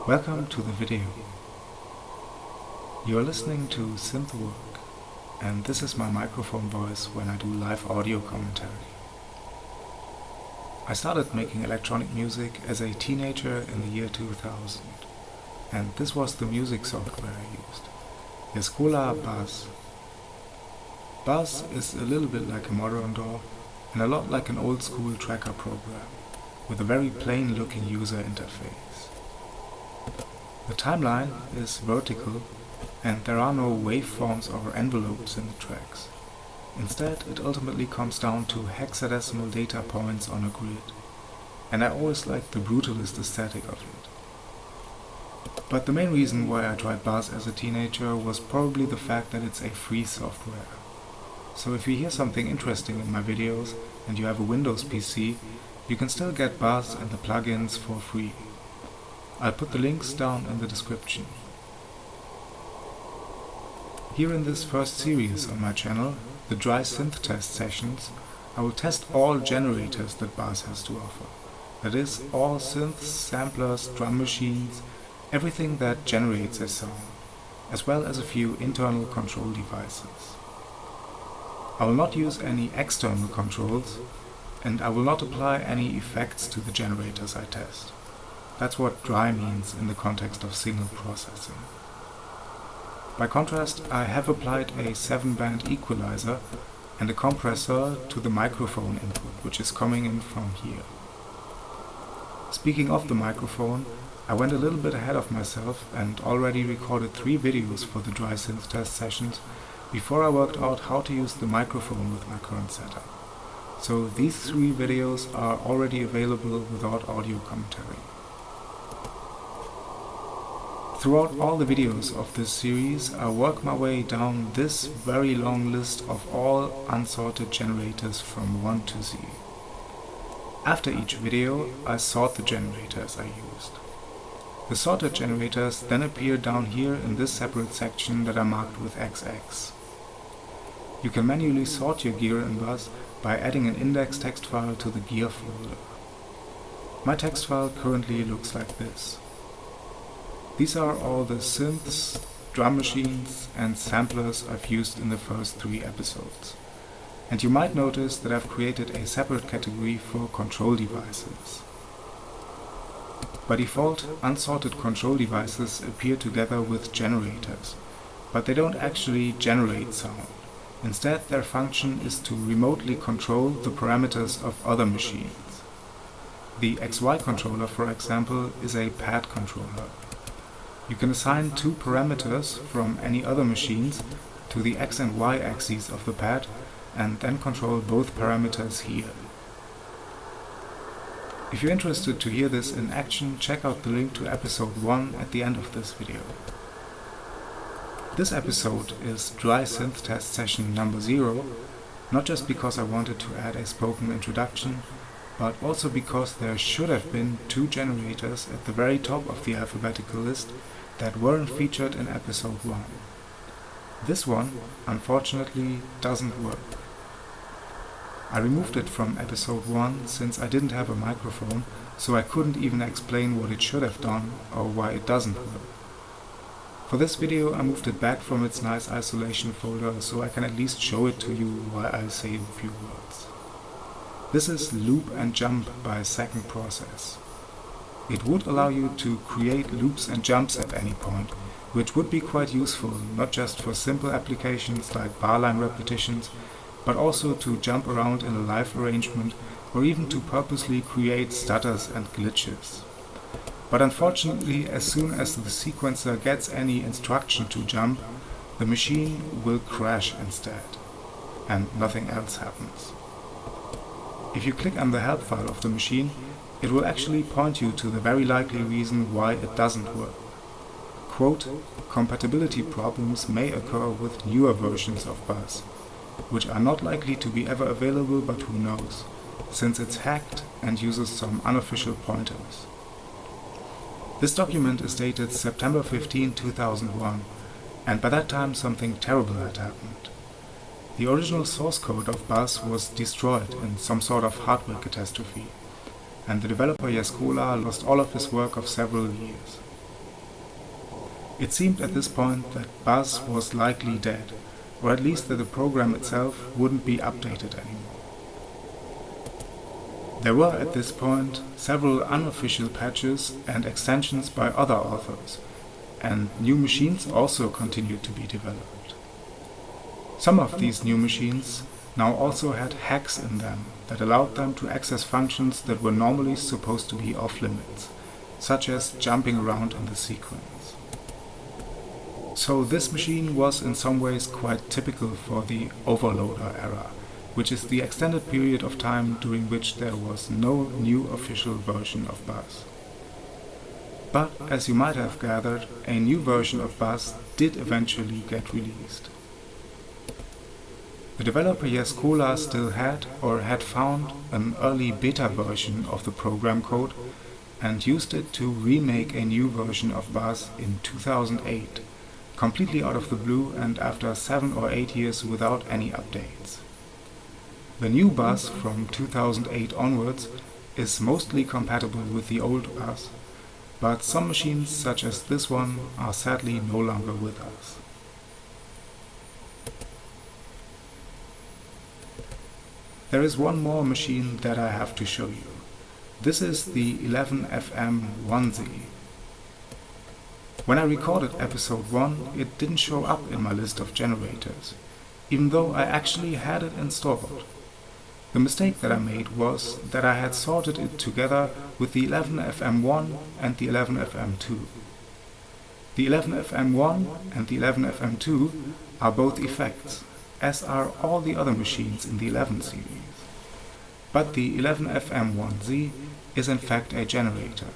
Welcome to the video. You are listening to Synth work, and this is my microphone voice when I do live audio commentary. I started making electronic music as a teenager in the year 2000, and this was the music software I used, Escola Buzz. Buzz is a little bit like a modern DAW and a lot like an old school tracker program, with a very plain looking user interface. The timeline is vertical and there are no waveforms or envelopes in the tracks. Instead, it ultimately comes down to hexadecimal data points on a grid, and I always liked the brutalist aesthetic of it. But the main reason why I tried Buzz as a teenager was probably the fact that it's a free software. So if you hear something interesting in my videos and you have a Windows PC, you can still get Buzz and the plugins for free. I'll put the links down in the description. Here in this first series on my channel, the Dry Synth Test Sessions, I will test all generators that Buzz has to offer. That is, all synths, samplers, drum machines, everything that generates a sound, as well as a few internal control devices. I will not use any external controls, and I will not apply any effects to the generators I test. That's what dry means in the context of signal processing. By contrast, I have applied a 7-band equalizer and a compressor to the microphone input, which is coming in from here. Speaking of the microphone, I went a little bit ahead of myself and already recorded 3 videos for the Dry Synth Test Sessions before I worked out how to use the microphone with my current setup. So these 3 videos are already available without audio commentary. Throughout all the videos of this series, I work my way down this very long list of all unsorted generators from 1 to Z. After each video, I sort the generators I used. The sorted generators then appear down here in this separate section that I marked with XX. You can manually sort your gear in Buzz by adding an index text file to the gear folder. My text file currently looks like this. These are all the synths, drum machines and samplers I've used in the first 3 episodes. And you might notice that I've created a separate category for control devices. By default, unsorted control devices appear together with generators, but they don't actually generate sound. Instead, their function is to remotely control the parameters of other machines. The XY controller, for example, is a pad controller. You can assign 2 parameters from any other machines to the X and Y axes of the pad and then control both parameters here. If you're interested to hear this in action, check out the link to episode 1 at the end of this video. This episode is Dry Synth Test Session number 0, not just because I wanted to add a spoken introduction, but also because there should have been 2 generators at the very top of the alphabetical list that weren't featured in episode 1. This one, unfortunately, doesn't work. I removed it from episode 1 since I didn't have a microphone, so I couldn't even explain what it should have done or why it doesn't work. For this video I moved it back from its nice isolation folder so I can at least show it to you while I say a few words. This is Loop and Jump by Second Process. It would allow you to create loops and jumps at any point, which would be quite useful not just for simple applications like barline repetitions, but also to jump around in a live arrangement or even to purposely create stutters and glitches. But unfortunately, as soon as the sequencer gets any instruction to jump, the machine will crash instead, and nothing else happens. If you click on the help file of the machine, it will actually point you to the very likely reason why it doesn't work. Quote, compatibility problems may occur with newer versions of Buzz, which are not likely to be ever available, but who knows, since it's hacked and uses some unofficial pointers. This document is dated September 15, 2001, and by that time something terrible had happened. The original source code of Buzz was destroyed in some sort of hardware catastrophe, and the developer Escola lost all of his work of several years. It seemed at this point that Buzz was likely dead, or at least that the program itself wouldn't be updated anymore. There were at this point several unofficial patches and extensions by other authors, and new machines also continued to be developed. Some of these new machines now also had hacks in them that allowed them to access functions that were normally supposed to be off limits, such as jumping around in the sequence. So this machine was in some ways quite typical for the overloader era, which is the extended period of time during which there was no new official version of Buzz. But, as you might have gathered, a new version of Buzz did eventually get released. The developer Jescola still had or had found an early beta version of the program code and used it to remake a new version of Buzz in 2008, completely out of the blue and after 7 or 8 years without any updates. The new Buzz from 2008 onwards is mostly compatible with the old Buzz, but some machines such as this one are sadly no longer with us. There is one more machine that I have to show you. This is the 11FM1Z. When I recorded episode 1, it didn't show up in my list of generators, even though I actually had it installed. The mistake that I made was that I had sorted it together with the 11FM1 and the 11FM2. The 11FM1 and the 11FM2 are both effects, as are all the other machines in the 11 series. But the 11FM1Z is in fact a generator.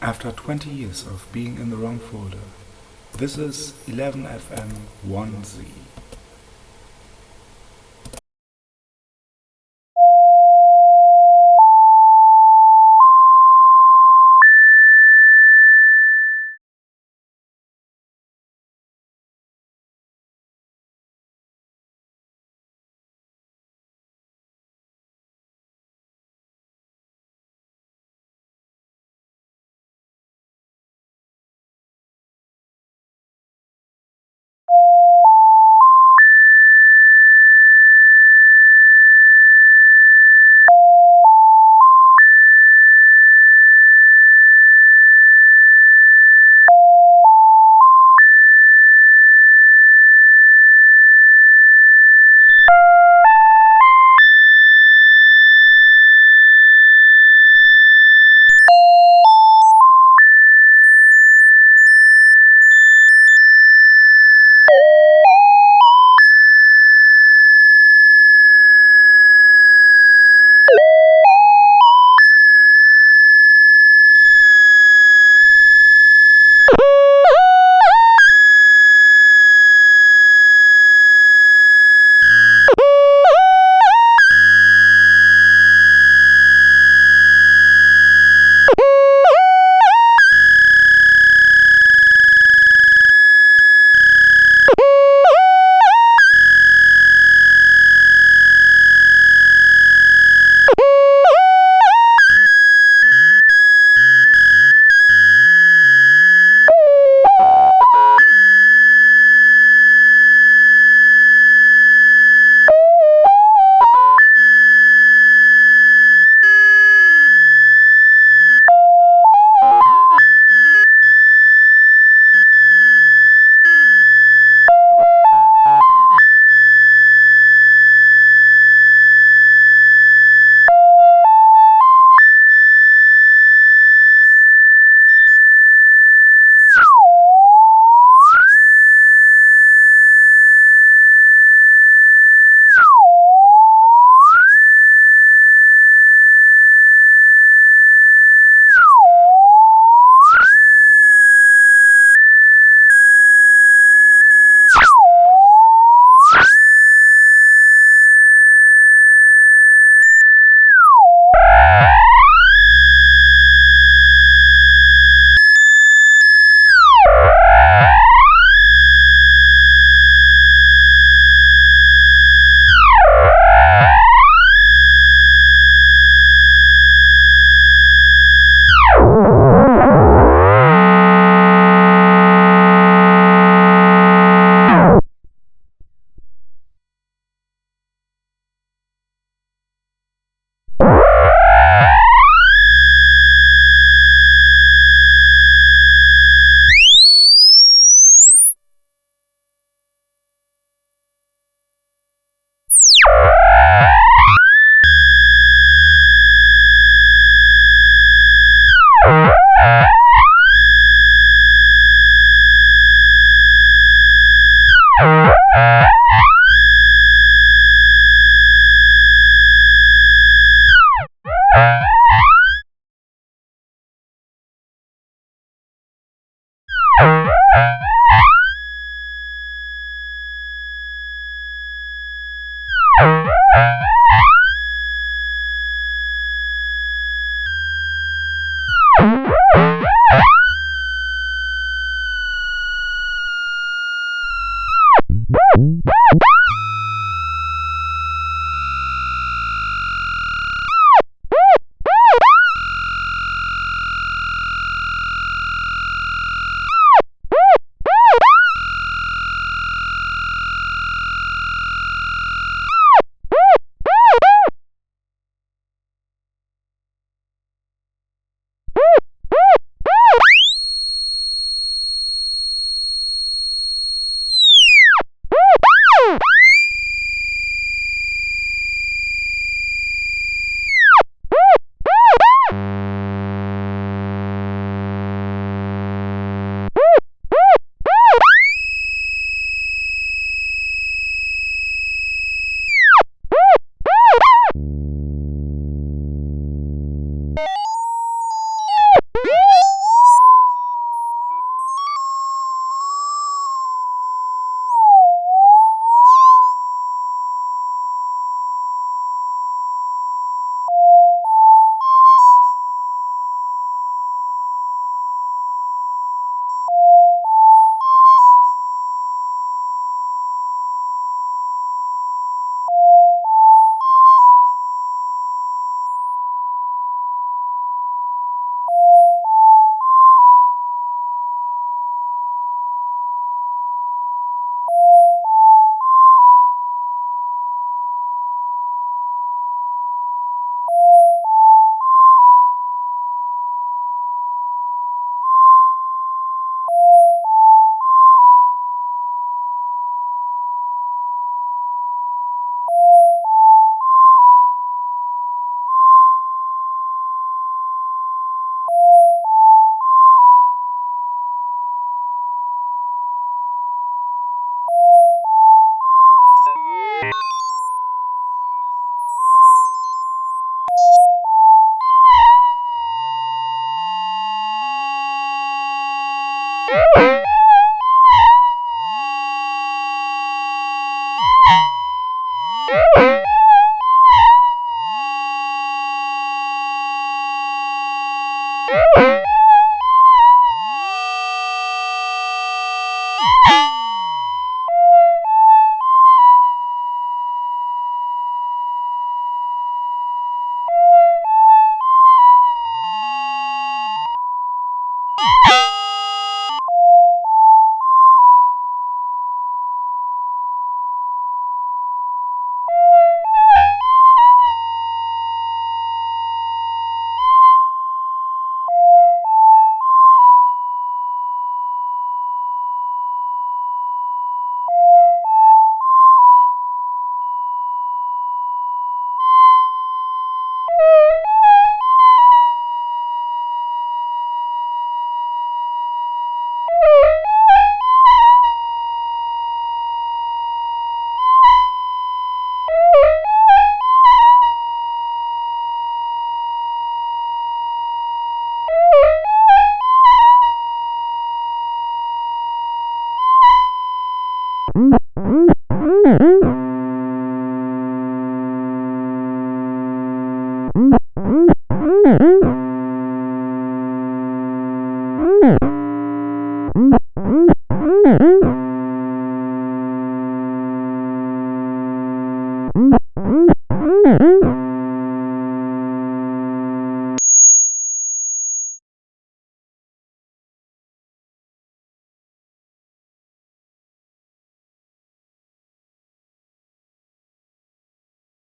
After 20 years of being in the wrong folder, this is 11FM1Z.